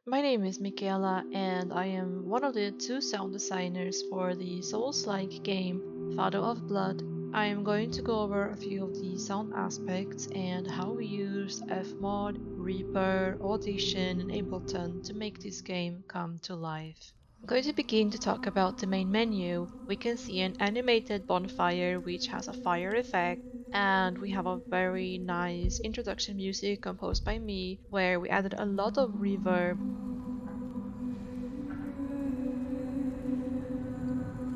My name is Michaela, and I am one of the two sound designers for the Souls-like game Fado of Blood. I am going to go over a few of the sound aspects and how we used Fmod, Reaper, Audition, and Ableton to make this game come to life. I'm going to begin to talk about the main menu. We can see an animated bonfire which has a fire effect, and we have a very nice introduction music composed by me where we added a lot of reverb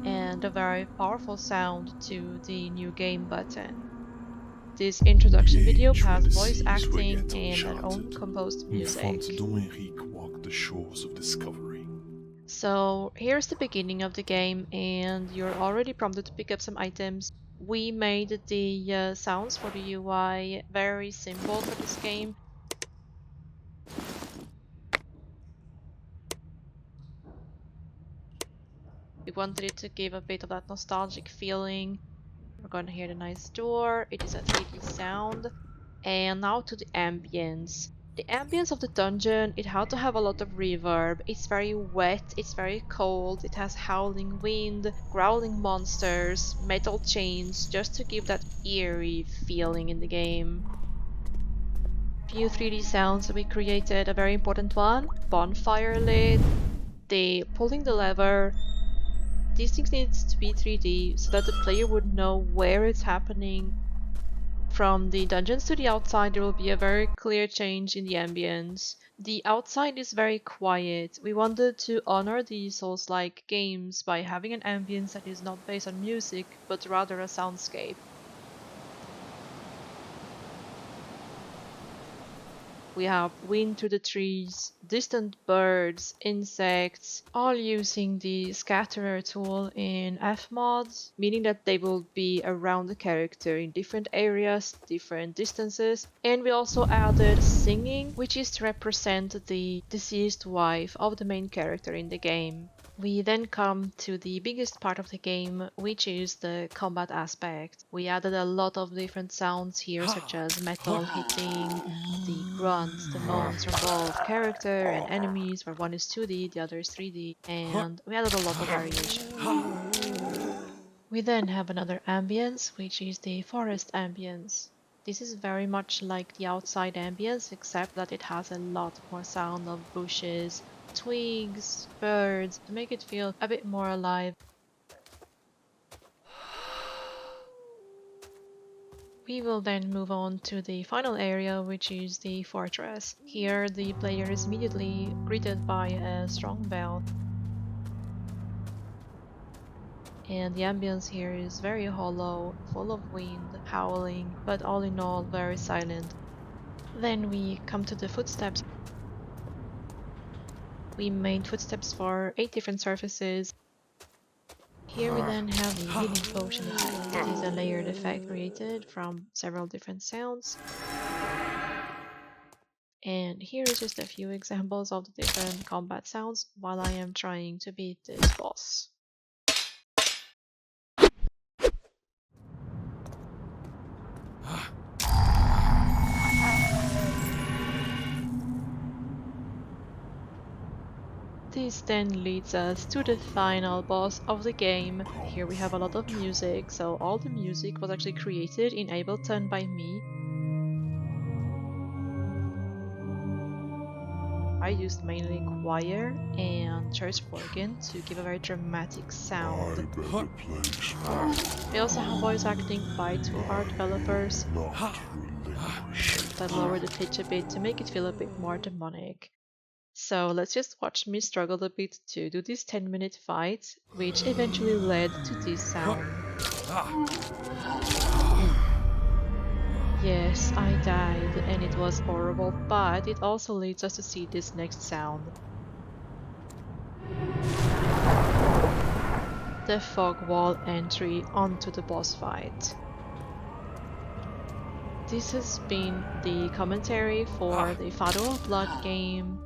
and a very powerful sound to the new game button. This introduction video age when has the voice seas were acting yet and our own uncharted, composed music. Infante Dom Henrique walked the shores of discovery. So here's the beginning of the game, and you're already prompted to pick up some items. We made the sounds for the UI very simple for this game. We wanted it to give a bit of that nostalgic feeling. We're going to hear the nice door. It is a 3D sound. And now to the ambience. The ambience of the dungeon, it had to have a lot of reverb. It's very wet, it's very cold, it has howling wind, growling monsters, metal chains, just to give that eerie feeling in the game. Few 3D sounds we created, a very important one, bonfire lid, the pulling the lever. These things needs to be 3D so that the player would know where it's happening. From the dungeons to the outside, there will be a very clear change in the ambience. The outside is very quiet. We wanted to honor the Souls-like games by having an ambience that is not based on music, but rather a soundscape. We have wind through the trees, distant birds, insects, all using the scatterer tool in Fmods, meaning that they will be around the character in different areas, different distances. And we also added singing, which is to represent the deceased wife of the main character in the game. We then come to the biggest part of the game, which is the combat aspect. We added a lot of different sounds here, such as metal hitting, the grunts, the moans from both character and enemies, where one is 2D, the other is 3D, and we added a lot of variation. We then have another ambience, which is the forest ambience. This is very much like the outside ambience, except that it has a lot more sound of bushes, twigs, birds, to make it feel a bit more alive. We will then move on to the final area, which is the fortress. Here the player is immediately greeted by a strong bell, and the ambience here is very hollow, full of wind, howling, but all in all very silent. Then we come to the footsteps. We made footsteps for 8 different surfaces. Here we then have the healing potion effect. It is a layered effect created from several different sounds. And here is just a few examples of the different combat sounds while I am trying to beat this boss. This then leads us to the final boss of the game. Here we have a lot of music, so all the music was actually created in Ableton by me. I used mainly choir and church organ to give a very dramatic sound. We also have voice acting by 2 of our developers that lowered the pitch a bit to make it feel a bit more demonic. So let's just watch me struggle a bit to do this 10-minute fight, which eventually led to this sound. Yes, I died and it was horrible, but it also leads us to see this next sound. The fog wall entry onto the boss fight. This has been the commentary for the Fado of Blood game.